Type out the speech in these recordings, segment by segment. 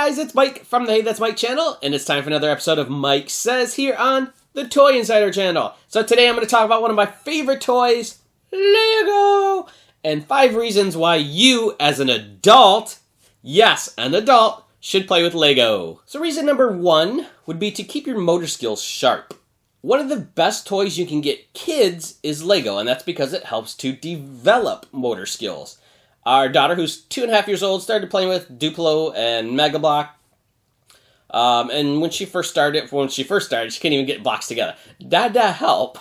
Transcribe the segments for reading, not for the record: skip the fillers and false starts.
guys, it's Mike from the Hey That's Mike channel, and it's time for another episode of Mike Says here on the Toy Insider channel. So today I'm going to talk about one of my favorite toys, Lego, and 5 reasons why you, as an adult, yes, an adult, should play with Lego. So reason number 1 would be to keep your motor skills sharp. One of the best toys you can get kids is Lego, and that's because it helps to develop motor skills. Our daughter, who's 2.5 years old, started playing with Duplo and Mega Block. And when she first started, she couldn't even get blocks together. That help.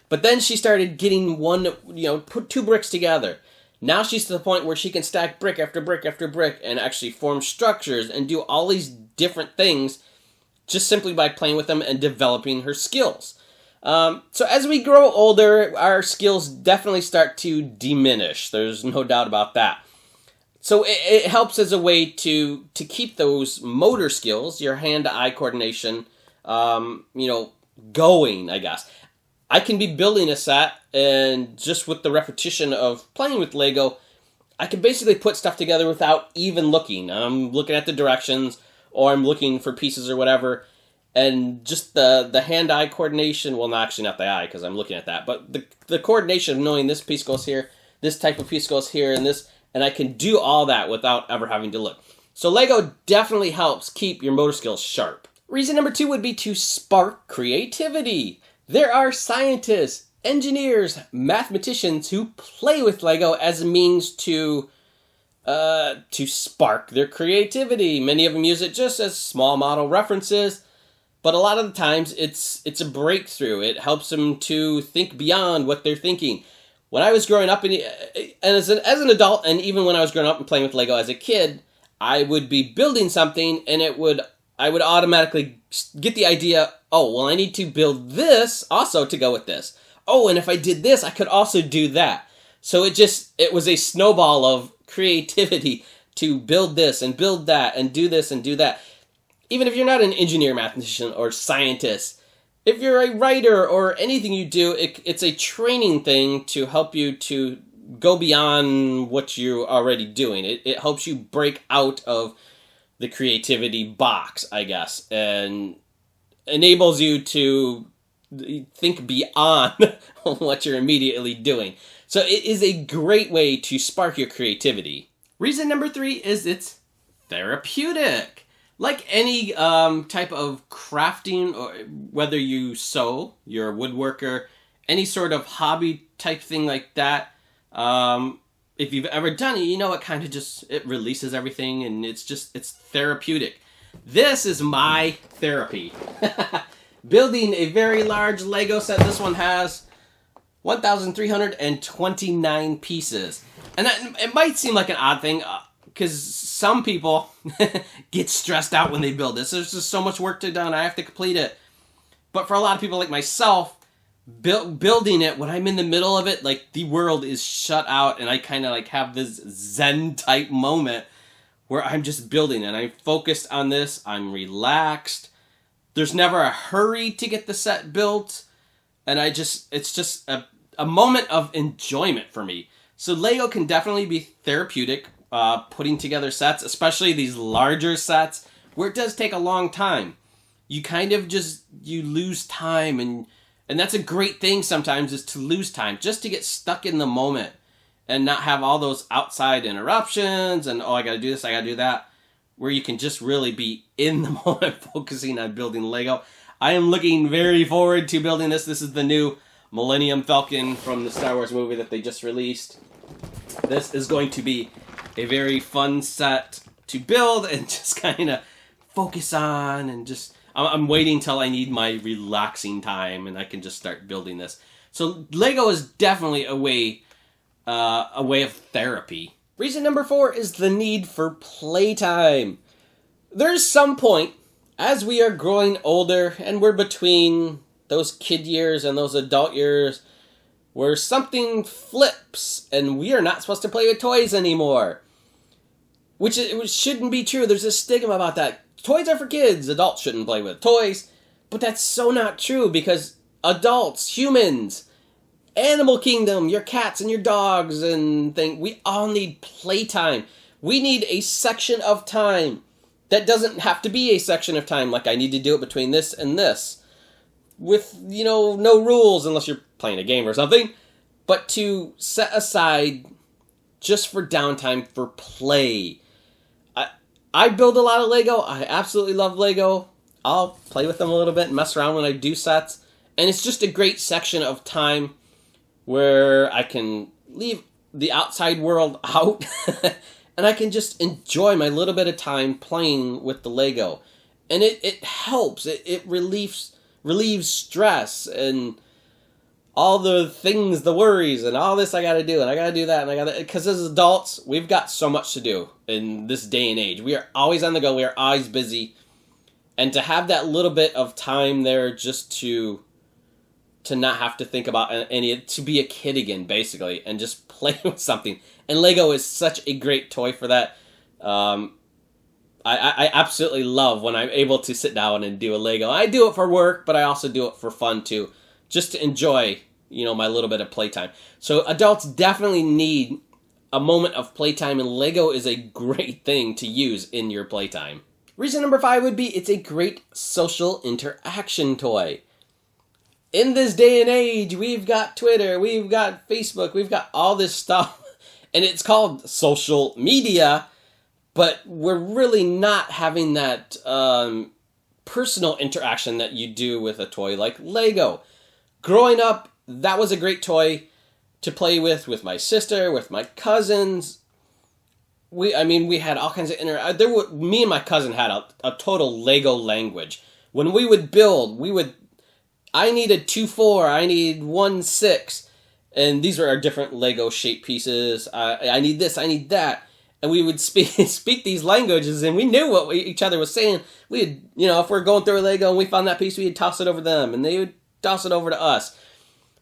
But then she started getting put 2 bricks together. Now she's to the point where she can stack brick after brick after brick and actually form structures and do all these different things just simply by playing with them and developing her skills. So as we grow older, our skills definitely start to diminish. There's no doubt about that. So it helps as a way to keep those motor skills, your hand-to-eye coordination, going, I guess. I can be building a set, and just with the repetition of playing with Lego, I can basically put stuff together without even looking. I'm looking at the directions, or I'm looking for pieces or whatever. And just the hand-eye coordination, well, actually not the eye because I'm looking at that, but the coordination of knowing this piece goes here, this type of piece goes here, and I can do all that without ever having to look. So Lego definitely helps keep your motor skills sharp. Reason number 2 would be to spark creativity. There are scientists, engineers, mathematicians who play with Lego as a means to spark their creativity. Many of them use it just as small model references. But a lot of the times, it's a breakthrough. It helps them to think beyond what they're thinking. When I was growing up, and as an adult, and even when I was growing up and playing with Lego as a kid, I would be building something, and I would automatically get the idea, oh, well, I need to build this also to go with this. Oh, and if I did this, I could also do that. So it was a snowball of creativity to build this and build that and do this and do that. Even if you're not an engineer, mathematician, or scientist, if you're a writer or anything you do, it's a training thing to help you to go beyond what you're already doing. It helps you break out of the creativity box, I guess, and enables you to think beyond what you're immediately doing. So it is a great way to spark your creativity. Reason number 3 is it's therapeutic. Like any type of crafting, or whether you sew, you're a woodworker, any sort of hobby type thing like that, if you've ever done it, you know it kind of it releases everything, and it's therapeutic. This is my therapy. Building a very large Lego set. This one has 1,329 pieces. And it might seem like an odd thing, because some people get stressed out when they build this. There's just so much work to do, and I have to complete it. But for a lot of people like myself, building it, when I'm in the middle of it, like the world is shut out, and I kind of like have this Zen type moment where I'm just building, and I'm focused on this. I'm relaxed. There's never a hurry to get the set built, and it's just a moment of enjoyment for me. So Lego can definitely be therapeutic. Putting together sets, especially these larger sets, where it does take a long time. You kind of you lose time, and that's a great thing sometimes, is to lose time, just to get stuck in the moment and not have all those outside interruptions and, oh, I gotta do this, I gotta do that, where you can just really be in the moment focusing on building Lego. I am looking very forward to building this. This is the new Millennium Falcon from the Star Wars movie that they just released. This is going to be a very fun set to build and just kind of focus on, and I'm waiting till I need my relaxing time and I can just start building this. So Lego is definitely a way of therapy. Reason number 4 is the need for playtime. There's some point, as we are growing older and we're between those kid years and those adult years, where something flips and we are not supposed to play with toys anymore. Which shouldn't be true. There's a stigma about that. Toys are for kids. Adults shouldn't play with toys. But that's so not true, because adults, humans, animal kingdom, your cats and your dogs and things, we all need playtime. We need a section of time that doesn't have to be a section of time, like I need to do it between this and this, with, no rules unless you're playing a game or something, but to set aside just for downtime, for play. I build a lot of Lego. I absolutely love Lego. I'll play with them a little bit and mess around when I do sets. And it's just a great section of time where I can leave the outside world out and I can just enjoy my little bit of time playing with the Lego. And it helps. It relieves stress and all the things, the worries, and all this I gotta do, and I gotta do that, and I gotta... Because as adults, we've got so much to do in this day and age. We are always on the go. We are always busy. And to have that little bit of time there just to not have to think about any... To be a kid again, basically, and just play with something. And Lego is such a great toy for that. I absolutely love when I'm able to sit down and do a Lego. I do it for work, but I also do it for fun, too. Just to enjoy, my little bit of playtime. So adults definitely need a moment of playtime, and Lego is a great thing to use in your playtime. Reason number 5 would be it's a great social interaction toy. In this day and age, we've got Twitter, we've got Facebook, we've got all this stuff, and it's called social media, but we're really not having that personal interaction that you do with a toy like Lego. Growing up, that was a great toy to play with my sister, with my cousins. We had all kinds of me and my cousin had a total Lego language. When we would build, I needed 2-4, I need 1-6, and these were our different Lego shaped pieces. I need this, I need that. And we would speak these languages, and we knew what each other was saying. We'd, if we're going through a Lego and we found that piece, we'd toss it over them, and they would toss it over to us.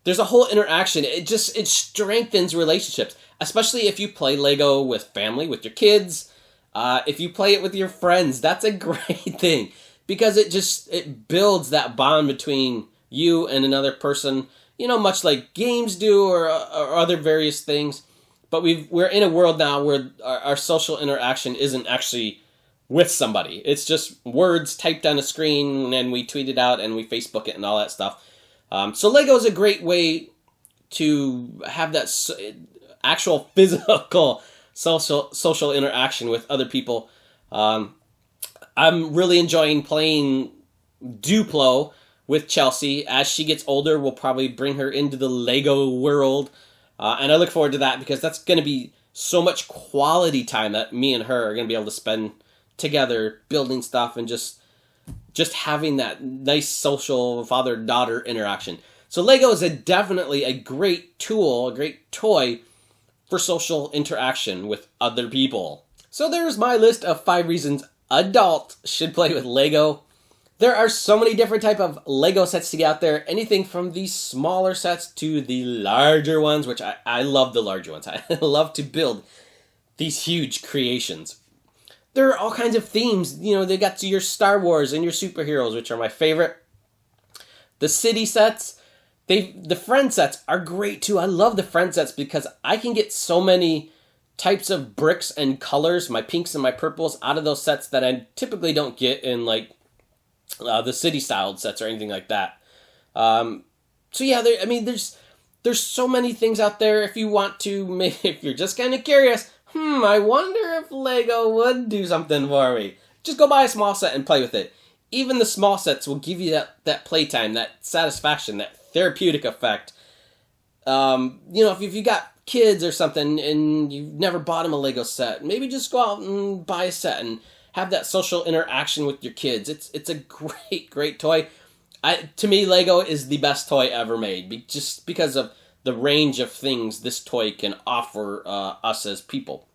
There's a whole interaction. It strengthens relationships, especially if you play Lego with family, with your kids. If you play it with your friends, that's a great thing because it builds that bond between you and another person, much like games do or other various things. But we're in a world now where our social interaction isn't actually with somebody. It's just words typed on a screen and we tweet it out and we Facebook it and all that stuff. So Lego is a great way to have that actual physical social interaction with other people. I'm really enjoying playing Duplo with Chelsea. As she gets older, we'll probably bring her into the Lego world. And I look forward to that because that's going to be so much quality time that me and her are going to be able to spend together building stuff and just having that nice social father-daughter interaction. So Lego is definitely a great tool, a great toy for social interaction with other people. So there's my list of 5 reasons adults should play with Lego. There are so many different type of Lego sets to get out there. Anything from the smaller sets to the larger ones, which I love the larger ones. I love to build these huge creations. There are all kinds of themes. They got your Star Wars and your superheroes, which are my favorite. The city sets, the friend sets are great too. I love the friend sets because I can get so many types of bricks and colors, my pinks and my purples, out of those sets that I typically don't get in the city-styled sets or anything like that. So yeah, there's so many things out there. If you want to, if you're just kind of curious, I wonder if Lego would do something for me. Just go buy a small set and play with it. Even the small sets will give you that playtime, that satisfaction, that therapeutic effect. If you got kids or something and you've never bought them a Lego set, maybe just go out and buy a set and have that social interaction with your kids. It's a great toy. To me, Lego is the best toy ever made, just because of the range of things this toy can offer us as people.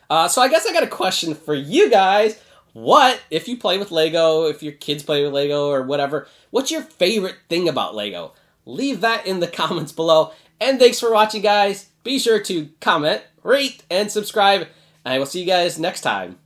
So I guess I got a question for you guys. What, if you play with Lego, if your kids play with Lego or whatever, what's your favorite thing about Lego? Leave that in the comments below. And thanks for watching, guys. Be sure to comment, rate, and subscribe. And I will see you guys next time.